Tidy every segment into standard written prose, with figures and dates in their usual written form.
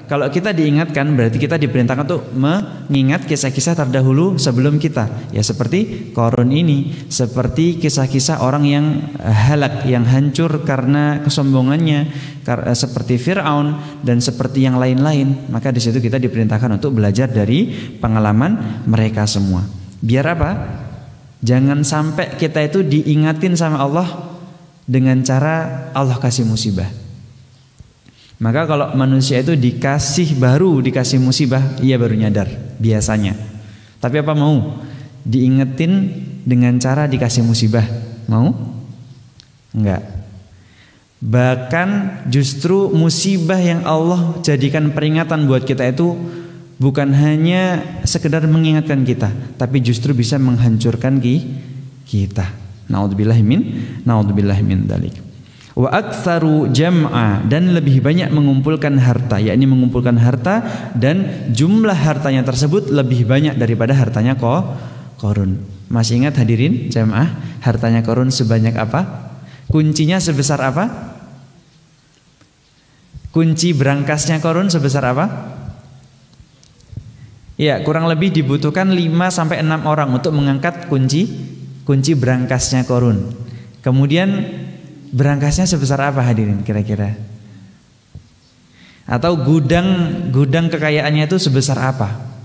Kalau kita diingatkan berarti kita diperintahkan untuk mengingat kisah-kisah terdahulu sebelum kita. Ya seperti Qarun ini, seperti kisah-kisah orang yang halak, yang hancur karena kesombongannya, seperti Fir'aun dan seperti yang lain-lain. Maka di situ kita diperintahkan untuk belajar dari pengalaman mereka semua. Biar apa? Jangan sampai kita itu diingatin sama Allah dengan cara Allah kasih musibah. Maka kalau manusia itu dikasih musibah, ia baru nyadar biasanya. Tapi apa mau? Diingetin dengan cara dikasih musibah, mau? Enggak. Bahkan justru musibah yang Allah jadikan peringatan buat kita itu bukan hanya sekedar mengingatkan kita, tapi justru bisa menghancurkan kita. Naudzubillahi min dzalik. Wa aktsaru jam'a, dan lebih banyak mengumpulkan harta, yakni mengumpulkan harta dan jumlah hartanya tersebut lebih banyak daripada hartanya Qarun. Masih ingat hadirin jamaah, hartanya Qarun sebanyak apa? Kuncinya sebesar apa? Kunci berangkasnya Qarun sebesar apa? Ya, kurang lebih dibutuhkan 5 sampai 6 orang untuk mengangkat kunci berangkasnya Qarun. Kemudian berangkasnya sebesar apa hadirin kira-kira? Atau gudang kekayaannya itu sebesar apa?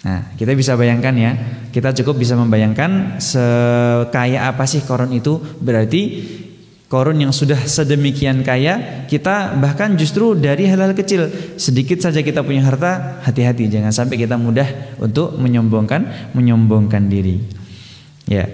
Nah, kita bisa bayangkan ya. Kita cukup bisa membayangkan sekaya apa sih Qarun itu. Berarti Qarun yang sudah sedemikian kaya, kita bahkan justru dari hal-hal kecil, sedikit saja kita punya harta, hati-hati jangan sampai kita mudah untuk menyombongkan diri. Ya.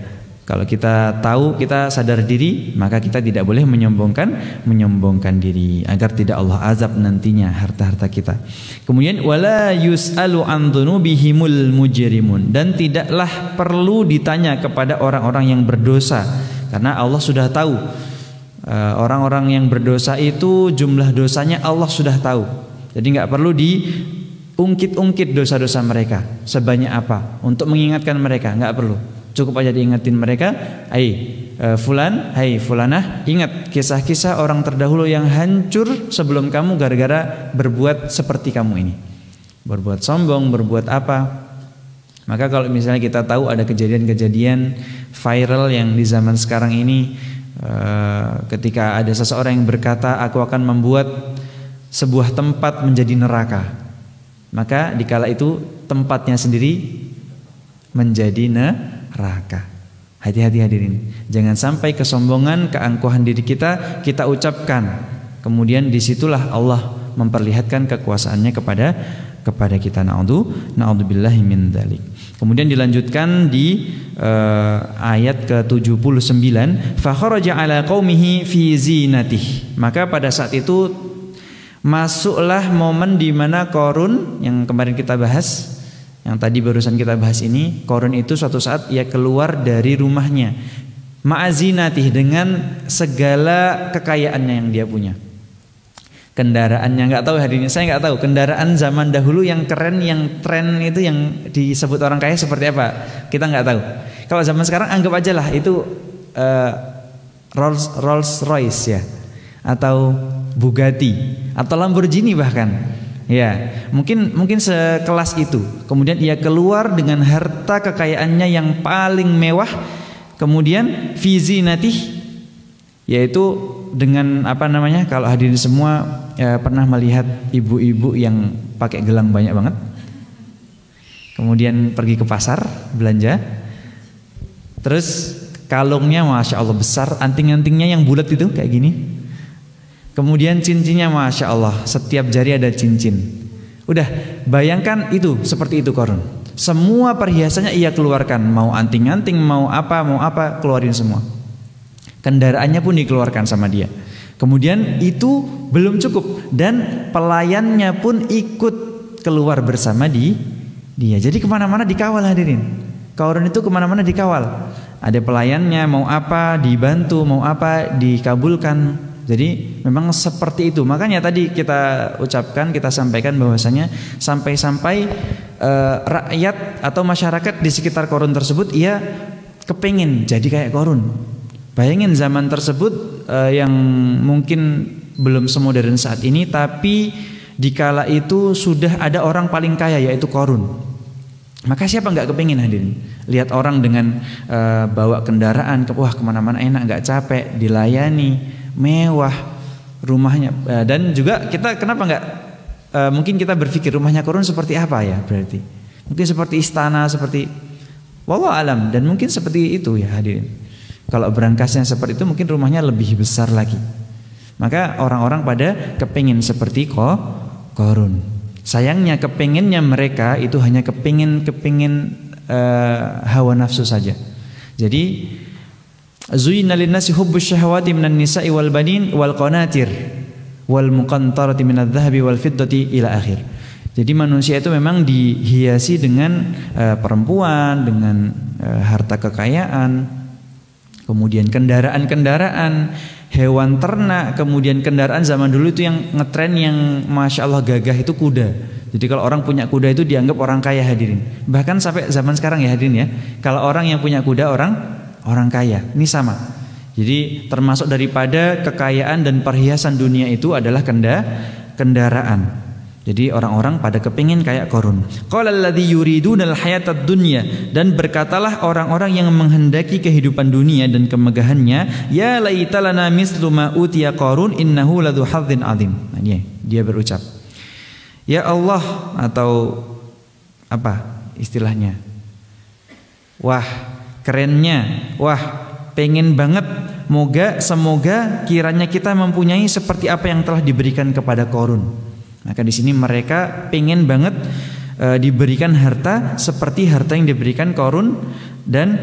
Kalau kita tahu, kita sadar diri, maka kita tidak boleh menyombongkan diri agar tidak Allah azab nantinya harta-harta kita. Kemudian wala yus'alu an dzunubihimul mujrimun, dan tidaklah perlu ditanya kepada orang-orang yang berdosa, karena Allah sudah tahu. Orang-orang yang berdosa itu jumlah dosanya Allah sudah tahu. Jadi nggak perlu diungkit-ungkit dosa-dosa mereka sebanyak apa untuk mengingatkan mereka, nggak perlu. Cukup aja diingatin mereka, fulan, fulanah, ingat kisah-kisah orang terdahulu yang hancur sebelum kamu gara-gara berbuat seperti kamu ini. Berbuat sombong, berbuat apa. Maka kalau misalnya kita tahu ada kejadian-kejadian viral yang di zaman sekarang ini, ketika ada seseorang yang berkata, aku akan membuat sebuah tempat menjadi neraka, maka dikala itu tempatnya sendiri menjadi neraka. Hati-hati hadirin, jangan sampai kesombongan, keangkuhan diri kita ucapkan, kemudian disitulah Allah memperlihatkan kekuasaannya kepada kita. Na'udzubillahi min dzalik. Kemudian dilanjutkan di ayat ke-79, fa kharaja ala qaumihi fi zinatihi. Maka pada saat itu masuklah momen di mana Qarun yang kemarin kita bahas, yang tadi barusan kita bahas ini, Qarun itu suatu saat ia keluar dari rumahnya ma'azinatih, dengan segala kekayaannya yang dia punya. Kendaraannya nggak tahu hadirin, saya nggak tahu kendaraan zaman dahulu yang keren, yang tren itu yang disebut orang kaya seperti apa, kita nggak tahu. Kalau zaman sekarang anggap aja lah itu Rolls Royce ya, atau Bugatti, atau Lamborghini bahkan. Ya, mungkin sekelas itu. Kemudian ia keluar dengan harta kekayaannya yang paling mewah. Kemudian fi zinatih, yaitu dengan apa namanya? Kalau hadirin semua pernah melihat ibu-ibu yang pakai gelang banyak banget, kemudian pergi ke pasar belanja, terus kalungnya masya Allah besar, anting-antingnya yang bulat itu kayak gini. Kemudian cincinnya masya Allah, setiap jari ada cincin. Udah, bayangkan itu seperti itu Qarun. Semua perhiasannya ia keluarkan, mau anting-anting, mau apa, keluarin semua. Kendaraannya pun dikeluarkan sama dia. Kemudian itu belum cukup, dan pelayannya pun ikut keluar bersama dia. Jadi kemana-mana dikawal hadirin. Qarun itu kemana-mana dikawal. Ada pelayannya, mau apa dibantu, mau apa dikabulkan. Jadi memang seperti itu. Makanya tadi kita ucapkan, kita sampaikan bahwasanya sampai-sampai rakyat atau masyarakat di sekitar Qarun tersebut ia kepingin jadi kayak Qarun. Bayangin zaman tersebut yang mungkin belum semodern saat ini, tapi dikala itu sudah ada orang paling kaya yaitu Qarun. Maka siapa nggak kepingin hadirin lihat orang dengan bawa kendaraan wah kemana-mana enak, nggak capek, dilayani, mewah rumahnya. Dan juga kita kenapa nggak mungkin kita berpikir rumahnya Qarun seperti apa ya, berarti mungkin seperti istana, seperti wallahu alam, dan mungkin seperti itu ya hadirin. Kalau berangkasnya seperti itu mungkin rumahnya lebih besar lagi. Maka orang-orang pada kepingin seperti Qarun. Sayangnya kepinginnya mereka itu hanya kepingin hawa nafsu saja. Jadi zuyyina lin-nasi hubbus syahawati minan nisa'i wal banin wal qanatir wal muqantarati minadh dhahabi wal fiddati ila akhir. Jadi manusia itu memang dihiasi dengan perempuan, dengan harta kekayaan, kemudian kendaraan-kendaraan, hewan ternak, kemudian kendaraan zaman dulu itu yang ngetren yang masya Allah gagah itu kuda. Jadi kalau orang punya kuda itu dianggap orang kaya hadirin. Bahkan sampai zaman sekarang ya hadirin ya, kalau orang yang punya kuda orang kaya. Ini sama. Jadi termasuk daripada kekayaan dan perhiasan dunia itu adalah kendaraan. Jadi orang-orang pada kepingin kayak Qarun. Qala alladzi yuridunal hayatad dunya, dan berkatalah orang-orang yang menghendaki kehidupan dunia dan kemegahannya, ya laita lana mislu ma utiya Qarun innahu ladzu hadzin adzim. Nah, dia berucap, ya Allah, atau apa istilahnya? Wah, kerennya. Wah, pengen banget. Semoga kiranya kita mempunyai seperti apa yang telah diberikan kepada Qarun. Maka di sini mereka pengen banget diberikan harta seperti harta yang diberikan Qarun dan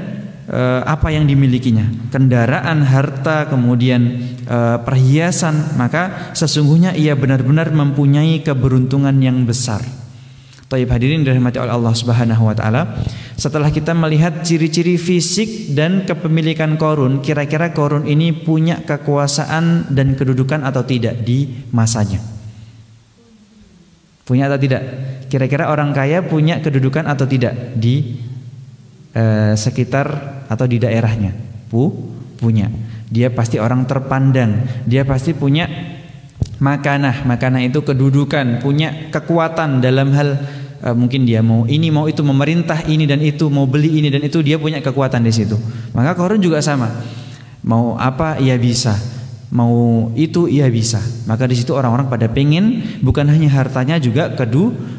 apa yang dimilikinya, kendaraan, harta, kemudian perhiasan. Maka sesungguhnya ia benar-benar mempunyai keberuntungan yang besar. Thayyib hadirin dirahmati oleh Allah Subhanahu wa taala. Setelah kita melihat ciri-ciri fisik dan kepemilikan Qarun, kira-kira Qarun ini punya kekuasaan dan kedudukan atau tidak di masanya? Punya atau tidak? Kira-kira orang kaya punya kedudukan atau tidak di sekitar atau di daerahnya? Punya. Dia pasti orang terpandang. Dia pasti punya makanah. Makanah itu kedudukan, punya kekuatan dalam hal mungkin dia mau ini mau itu, memerintah ini dan itu, mau beli ini dan itu, dia punya kekuatan di situ. Maka Qarun juga sama. Mau apa ia bisa. Mau itu ia bisa. Maka di situ orang-orang pada pengen bukan hanya hartanya, juga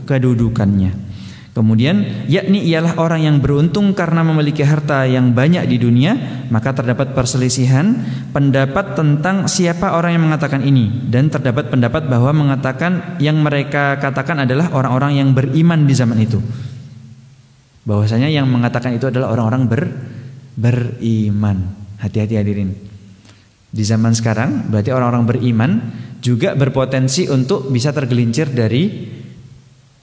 kedudukannya. Kemudian yakni ialah orang yang beruntung karena memiliki harta yang banyak di dunia. Maka terdapat perselisihan pendapat tentang siapa orang yang mengatakan ini, dan terdapat pendapat bahwa mengatakan yang mereka katakan adalah orang-orang yang beriman di zaman itu. Bahwasanya yang mengatakan itu adalah orang-orang beriman. Hati-hati hadirin. Di zaman sekarang berarti orang-orang beriman juga berpotensi untuk bisa tergelincir dari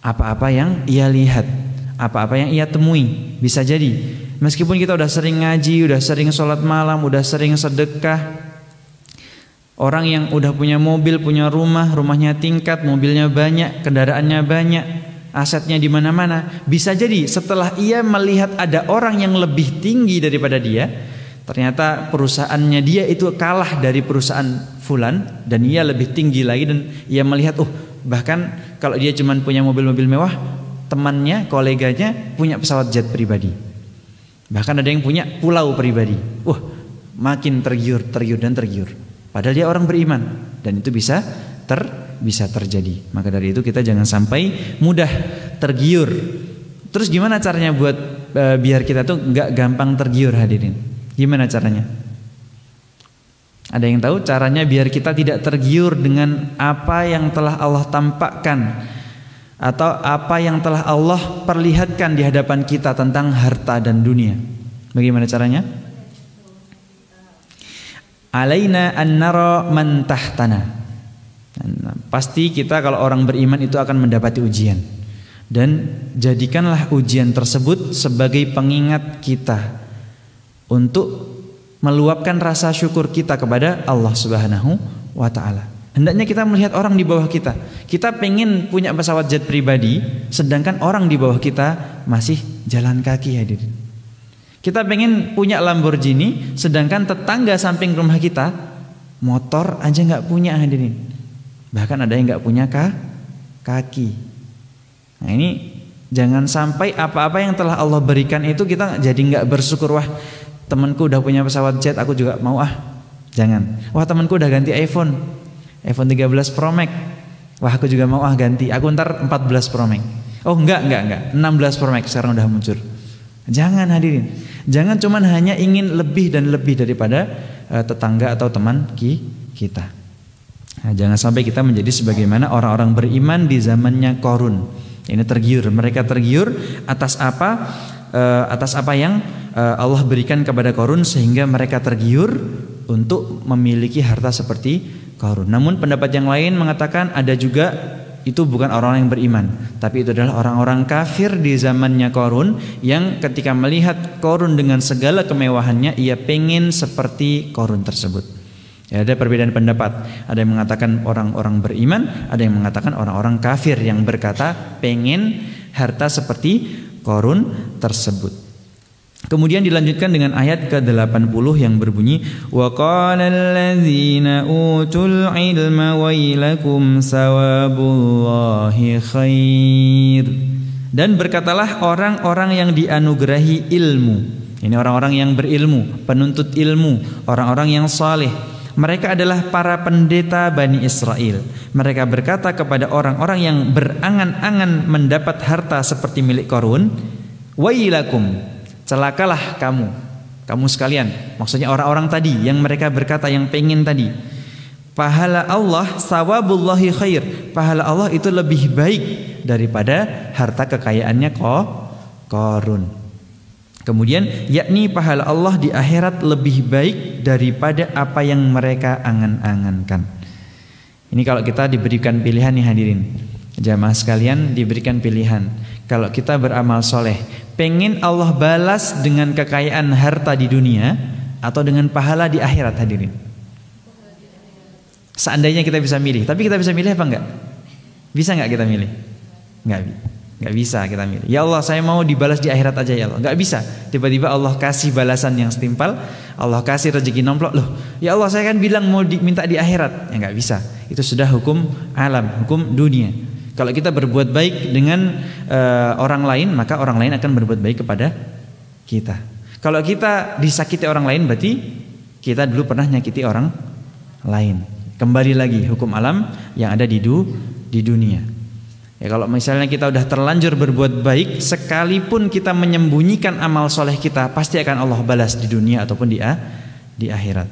apa-apa yang ia lihat, apa-apa yang ia temui. Bisa jadi meskipun kita udah sering ngaji, udah sering sholat malam, udah sering sedekah, orang yang udah punya mobil, punya rumah, rumahnya tingkat, mobilnya banyak, kendaraannya banyak, asetnya di mana-mana, bisa jadi setelah ia melihat ada orang yang lebih tinggi daripada dia, ternyata perusahaannya dia itu kalah dari perusahaan fulan, dan ia lebih tinggi lagi, dan ia melihat bahkan kalau dia cuma punya mobil-mobil mewah, temannya, koleganya punya pesawat jet pribadi, bahkan ada yang punya pulau pribadi. Makin tergiur dan tergiur, padahal dia orang beriman, dan itu bisa terjadi. Maka dari itu kita jangan sampai mudah tergiur. Terus gimana caranya buat biar kita tuh nggak gampang tergiur hadirin? Gimana caranya? Ada yang tahu caranya biar kita tidak tergiur dengan apa yang telah Allah tampakkan atau apa yang telah Allah perlihatkan di hadapan kita tentang harta dan dunia? Bagaimana caranya? Alaina an nara man tahtana. Pasti kita kalau orang beriman itu akan mendapati ujian, dan jadikanlah ujian tersebut sebagai pengingat kita untuk meluapkan rasa syukur kita kepada Allah Subhanahu wa taala. Hendaknya kita melihat orang di bawah kita. Kita pengen punya pesawat jet pribadi, sedangkan orang di bawah kita masih jalan kaki hadirin. Kita pengen punya Lamborghini, sedangkan tetangga samping rumah kita motor aja nggak punya hadirin. Bahkan ada yang nggak punya kaki. Nah ini jangan sampai apa-apa yang telah Allah berikan itu kita jadi nggak bersyukur. Wah temanku udah punya pesawat jet, aku juga mau Jangan. Wah temanku udah ganti iPhone 13 Pro Max. Wah aku juga mau ganti. Aku ntar 14 Pro Max. Oh enggak 16 Pro Max sekarang udah muncul. Jangan hadirin. Jangan cuman hanya ingin lebih dan lebih daripada tetangga atau teman kita. Nah, jangan sampai kita menjadi sebagaimana orang-orang beriman di zamannya Qarun. Ini tergiur, mereka tergiur atas apa yang Allah berikan kepada Qarun sehingga mereka tergiur untuk memiliki harta seperti Qarun. Namun pendapat yang lain mengatakan ada juga itu bukan orang-orang yang beriman, tapi itu adalah orang-orang kafir di zamannya Qarun yang ketika melihat Qarun dengan segala kemewahannya ia pengen seperti Qarun tersebut. Ya, ada perbedaan pendapat. Ada yang mengatakan orang-orang beriman, ada yang mengatakan orang-orang kafir yang berkata pengen harta seperti Qarun tersebut. Kemudian dilanjutkan dengan ayat ke-80 yang berbunyi wa qala alladzina utul ilma wailakum sawabullahi khair. Dan berkatalah orang-orang yang dianugerahi ilmu. Ini orang-orang yang berilmu, penuntut ilmu, orang-orang yang saleh. Mereka adalah para pendeta Bani Israel. Mereka berkata kepada orang-orang yang berangan-angan mendapat harta seperti milik Qarun, wailakum, celakalah kamu sekalian. Maksudnya orang-orang tadi yang mereka berkata yang pengen tadi. Pahala Allah sawabullahi khair. Pahala Allah itu lebih baik daripada harta kekayaannya Qarun. Kemudian yakni pahala Allah di akhirat lebih baik daripada apa yang mereka angan-angankan. Ini kalau kita diberikan pilihan nih hadirin, jamaah sekalian diberikan pilihan. Kalau kita beramal soleh, pengen Allah balas dengan kekayaan harta di dunia atau dengan pahala di akhirat hadirin. Seandainya kita bisa milih, tapi kita bisa milih apa enggak? Bisa enggak kita milih? Nggak bisa kita milih. Ya Allah saya mau dibalas di akhirat aja ya Allah. Nggak bisa. Tiba-tiba Allah kasih balasan yang setimpal. Allah kasih rezeki nomplok. Loh ya Allah saya kan bilang mau minta di akhirat. Ya nggak bisa. Itu sudah hukum alam, hukum dunia. Kalau kita berbuat baik dengan orang lain, maka orang lain akan berbuat baik kepada kita. Kalau kita disakiti orang lain, berarti kita dulu pernah nyakiti orang lain. Kembali lagi hukum alam yang ada di dunia. Ya kalau misalnya kita udah terlanjur berbuat baik, sekalipun kita menyembunyikan amal soleh kita, pasti akan Allah balas di dunia ataupun di akhirat.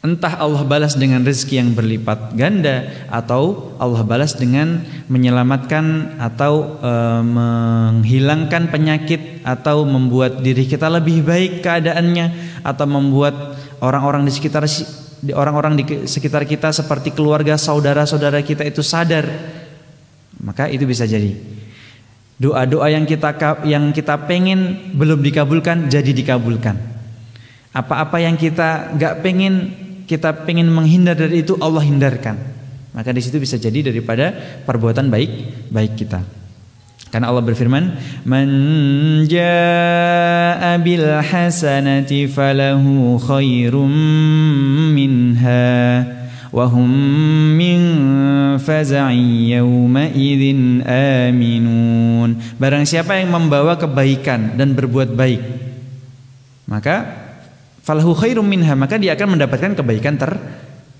Entah Allah balas dengan rezeki yang berlipat ganda, atau Allah balas dengan menyelamatkan atau menghilangkan penyakit, atau membuat diri kita lebih baik keadaannya, atau membuat orang-orang di sekitar kita seperti keluarga, saudara-saudara kita itu sadar. Maka itu bisa jadi doa-doa yang kita pengen belum dikabulkan jadi dikabulkan. Apa-apa yang kita nggak pengen, kita pengen menghindar dari itu, Allah hindarkan. Maka di situ bisa jadi daripada perbuatan baik kita. Karena Allah berfirman, "Man jaa'a bil hasanati falahu khairum minha." Wahum min faza'i yawma idzin aminun. Barang siapa yang membawa kebaikan dan berbuat baik, maka falahu khairum minha, maka dia akan mendapatkan kebaikan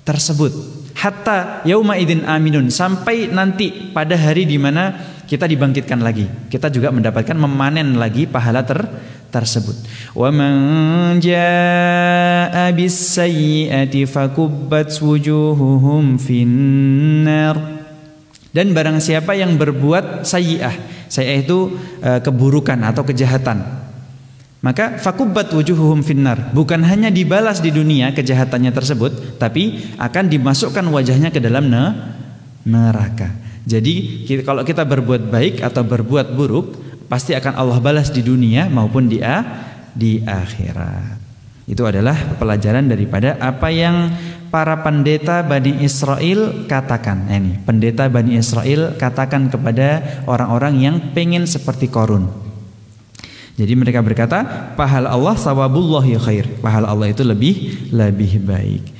tersebut. Hatta yawma idzin aminun, sampai nanti pada hari di mana kita dibangkitkan lagi, kita juga mendapatkan memanen lagi pahala tersebut. Wa man jaa'a bis-sayyi'ati fakubbat wujuhuhum finnar. Dan barang siapa yang berbuat sayyi'ah, sayyi'ah itu keburukan atau kejahatan, maka fakubbat wujuhuhum finnar, bukan hanya dibalas di dunia kejahatannya tersebut, tapi akan dimasukkan wajahnya ke dalam neraka. Jadi kalau kita berbuat baik atau berbuat buruk, pasti akan Allah balas di dunia maupun di akhirat. Itu adalah pelajaran daripada apa yang para pendeta Bani Israel katakan. Ini pendeta Bani Israel katakan kepada orang-orang yang pengen seperti Qarun. Jadi mereka berkata, pahala Allah sawabullahi khair. Pahala Allah itu lebih baik.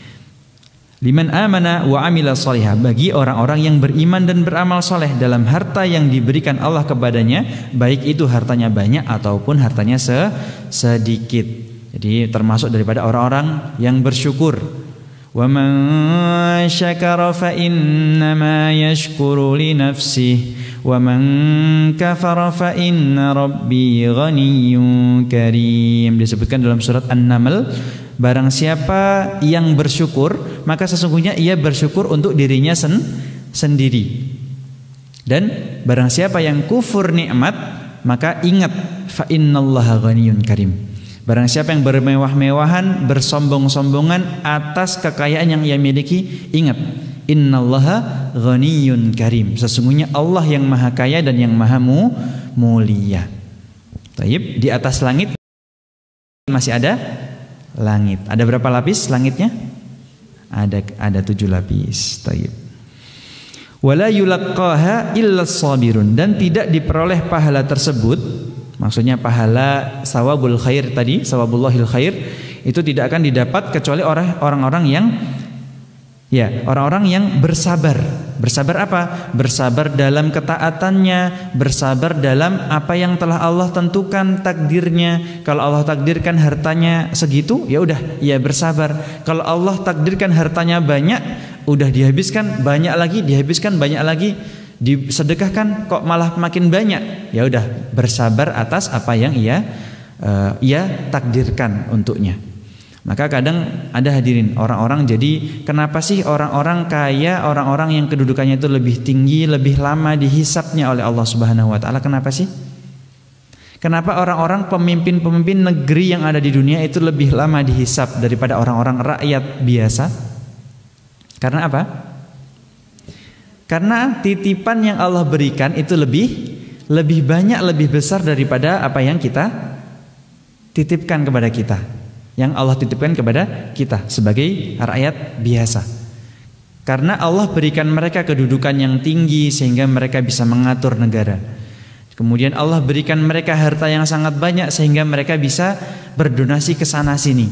Liman amana wa amila sholihah, bagi orang-orang yang beriman dan beramal soleh dalam harta yang diberikan Allah kepadanya, baik itu hartanya banyak ataupun hartanya sedikit. Jadi termasuk daripada orang-orang yang bersyukur. Wa man syakara fa innama yashkuru li nafsihi wa man kafara fa inna rabbi ghaniyyun karim. Disebutkan dalam surat An-Naml, barang siapa yang bersyukur, maka sesungguhnya ia bersyukur untuk dirinya sendiri. Dan barang siapa yang kufur nikmat, maka ingat, fa innallaha ghaniyyun karim. Barang siapa yang bermewah-mewahan, bersombong-sombongan atas kekayaan yang ia miliki, ingat, innallaha ghaniyyun karim. Sesungguhnya Allah yang maha kaya dan yang maha mulia. Taib, di atas langit masih ada langit. Ada berapa lapis langitnya? Ada 7 lapis. Taib. Wala yulaqqaha illa sabirun, dan tidak diperoleh pahala tersebut, maksudnya pahala sawabul khair tadi, sawabullahil khair, itu tidak akan didapat kecuali orang-orang yang orang-orang yang bersabar. Bersabar apa? Bersabar dalam ketaatannya, bersabar dalam apa yang telah Allah tentukan takdirnya. Kalau Allah takdirkan hartanya segitu, ya udah, ya bersabar. Kalau Allah takdirkan hartanya banyak, udah dihabiskan banyak lagi, dihabiskan banyak lagi. Disedekahkan kok malah makin banyak, ya udah, bersabar atas apa yang ia takdirkan untuknya. Maka kadang ada hadirin orang-orang, jadi kenapa sih orang-orang kaya, orang-orang yang kedudukannya itu lebih tinggi, lebih lama dihisapnya oleh Allah Subhanahu wa taala? Kenapa sih? Kenapa orang-orang pemimpin-pemimpin negeri yang ada di dunia itu lebih lama dihisap daripada orang-orang rakyat biasa? Karena apa? Karena titipan yang Allah berikan itu lebih banyak, lebih besar daripada apa yang kita titipkan kepada kita, yang Allah titipkan kepada kita sebagai rakyat biasa. Karena Allah berikan mereka kedudukan yang tinggi sehingga mereka bisa mengatur negara. Kemudian Allah berikan mereka harta yang sangat banyak sehingga mereka bisa berdonasi ke sana sini,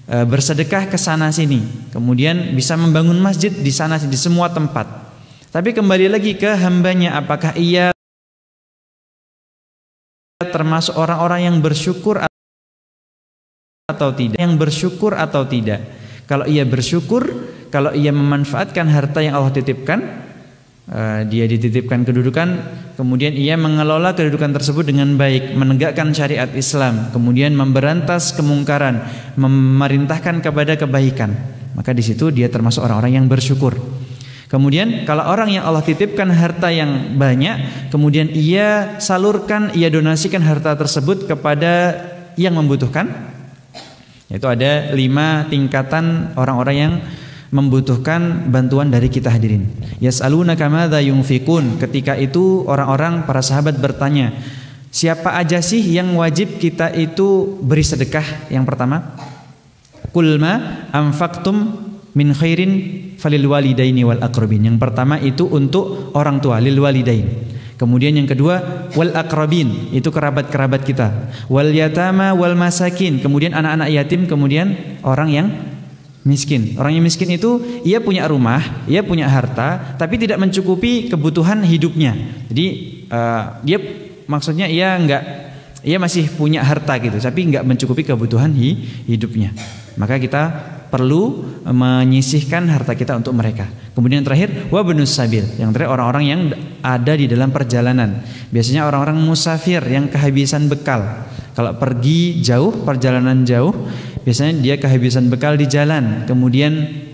bersedekah ke sana sini, kemudian bisa membangun masjid di sana di semua tempat. Tapi kembali lagi ke hambanya, apakah ia termasuk orang-orang yang bersyukur atau tidak? Yang bersyukur atau tidak? Kalau ia bersyukur, kalau ia memanfaatkan harta yang Allah titipkan, dia dititipkan kedudukan, kemudian ia mengelola kedudukan tersebut dengan baik, menegakkan syariat Islam, kemudian memberantas kemungkaran, memerintahkan kepada kebaikan, maka di situ dia termasuk orang-orang yang bersyukur. Kemudian kalau orang yang Allah titipkan harta yang banyak, kemudian ia salurkan, ia donasikan harta tersebut kepada yang membutuhkan, yaitu ada 5 tingkatan orang-orang yang membutuhkan bantuan dari kita hadirin. Yas'alunaka madza yunfikun. Ketika itu orang-orang, para sahabat bertanya, siapa aja sih yang wajib kita itu beri sedekah? Yang pertama, qul ma anfaqtum min khairin falil walidaini wal aqrabin. Yang pertama itu untuk orang tua, lil walidain. Kemudian yang kedua wal aqrabin, itu kerabat-kerabat kita. Wal yatama wal masakin, kemudian anak-anak yatim, kemudian orang yang miskin. Orang yang miskin itu ia punya rumah, ia punya harta, tapi tidak mencukupi kebutuhan hidupnya. Jadi dia maksudnya ia masih punya harta gitu, tapi enggak mencukupi kebutuhan hidupnya. Maka kita perlu menyisihkan harta kita untuk mereka. Kemudian terakhir wabnus sabil, yang terakhir orang-orang yang ada di dalam perjalanan. Biasanya orang-orang musafir yang kehabisan bekal. Kalau pergi jauh, perjalanan jauh, biasanya dia kehabisan bekal di jalan. Kemudian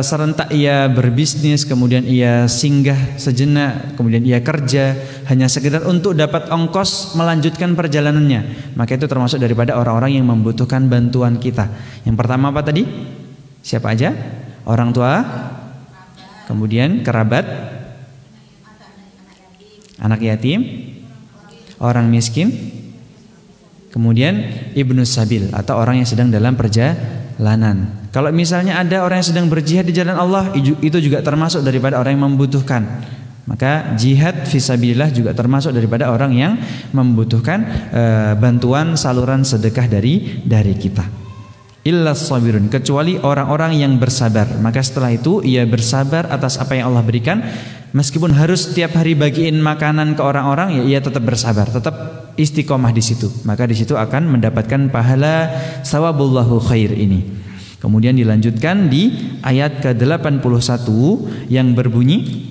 serentak ia berbisnis, kemudian ia singgah sejenak, kemudian ia kerja hanya sekedar untuk dapat ongkos melanjutkan perjalanannya. Maka itu termasuk daripada orang-orang yang membutuhkan bantuan kita. Yang pertama apa tadi? Siapa aja? Orang tua, kemudian kerabat, anak yatim, orang miskin, kemudian ibnus sabil atau orang yang sedang dalam perjalanan. Kalau misalnya ada orang yang sedang berjihad di jalan Allah, itu juga termasuk daripada orang yang membutuhkan. Maka jihad fisabilillah juga termasuk daripada orang yang membutuhkan bantuan saluran sedekah dari kita. illa sabirun, kecuali orang-orang yang bersabar. Maka setelah itu ia bersabar atas apa yang Allah berikan, meskipun harus setiap hari bagiin makanan ke orang-orang, ya ia tetap bersabar, tetap istiqomah di situ. Maka di situ akan mendapatkan pahala sawabullahu khair ini. Kemudian dilanjutkan di ayat ke-81 yang berbunyi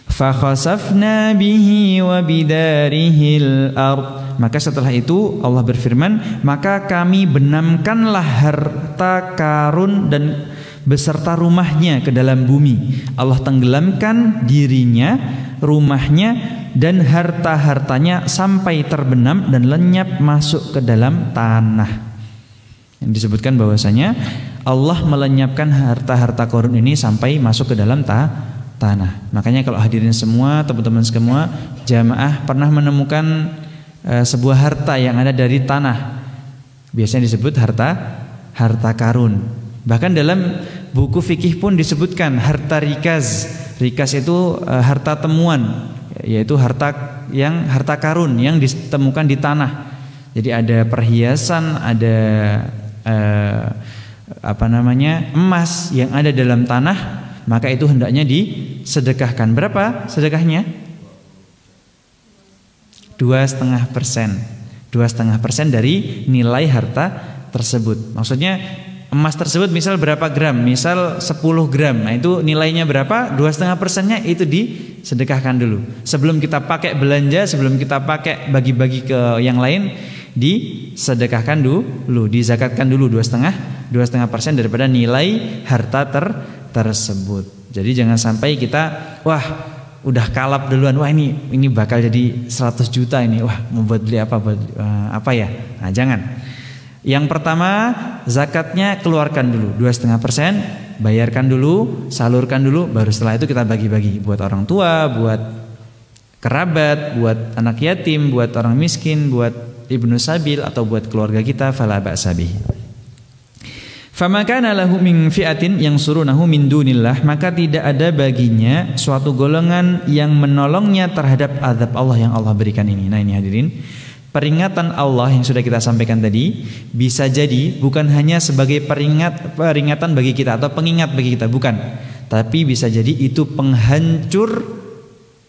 fa khasafna bihi wa bidarihil ard. Maka setelah itu Allah berfirman, maka kami benamkanlah harta Qarun dan beserta rumahnya ke dalam bumi. Allah tenggelamkan dirinya, rumahnya dan harta-hartanya sampai terbenam dan lenyap masuk ke dalam tanah. Yang disebutkan bahwasanya Allah melenyapkan harta-harta Qarun ini sampai masuk ke dalam tanah. Makanya kalau hadirin semua, teman-teman semua, jamaah pernah menemukan sebuah harta yang ada dari tanah, biasanya disebut harta karun. Bahkan dalam buku fikih pun disebutkan harta rikaz. Rikaz itu harta temuan, yaitu harta karun yang ditemukan di tanah. Jadi ada perhiasan, ada emas yang ada dalam tanah, maka itu hendaknya disedekahkan. Berapa sedekahnya? 2,5%. 2,5% dari nilai harta tersebut. Maksudnya emas tersebut misal berapa gram? Misal 10 gram. Nah itu nilainya berapa? 2,5%-nya itu disedekahkan dulu. Sebelum kita pakai belanja, sebelum kita pakai bagi-bagi ke yang lain, disedekahkan dulu, dizakatkan dulu 2,5% daripada nilai harta tersebut. Jadi jangan sampai kita udah kalap duluan, ini bakal jadi 100 juta ini, mau buat beli apa ya? Nah, jangan. Yang pertama, zakatnya keluarkan dulu 2,5%, bayarkan dulu, salurkan dulu, baru setelah itu kita bagi-bagi buat orang tua, buat kerabat, buat anak yatim, buat orang miskin, buat ibnu sabil atau buat keluarga kita, fala ba'sa bihi. Fama kana lahu min fi'atin yansurunahu min dunillah, maka tidak ada baginya suatu golongan yang menolongnya terhadap azab Allah yang Allah berikan ini. Nah ini hadirin, peringatan Allah yang sudah kita sampaikan tadi bisa jadi bukan hanya sebagai peringatan bagi kita atau pengingat bagi kita, bukan, tapi bisa jadi itu penghancur,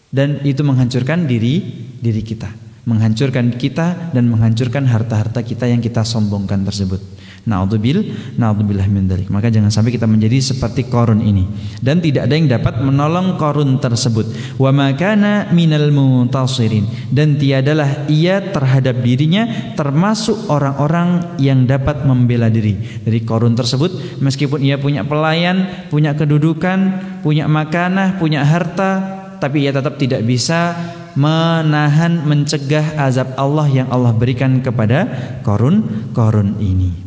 dan itu menghancurkan diri kita, menghancurkan kita dan menghancurkan harta-harta kita yang kita sombongkan tersebut. Na'udzubillah min dzalik. Maka jangan sampai kita menjadi seperti Qarun ini, dan tidak ada yang dapat menolong Qarun tersebut. Wa ma kana minal muntasirin, dan tiadalah ia terhadap dirinya termasuk orang-orang yang dapat membela diri dari Qarun tersebut. Meskipun ia punya pelayan, punya kedudukan, punya makanah, punya harta, tapi ia tetap tidak bisa mencegah azab Allah yang Allah berikan kepada Qarun ini.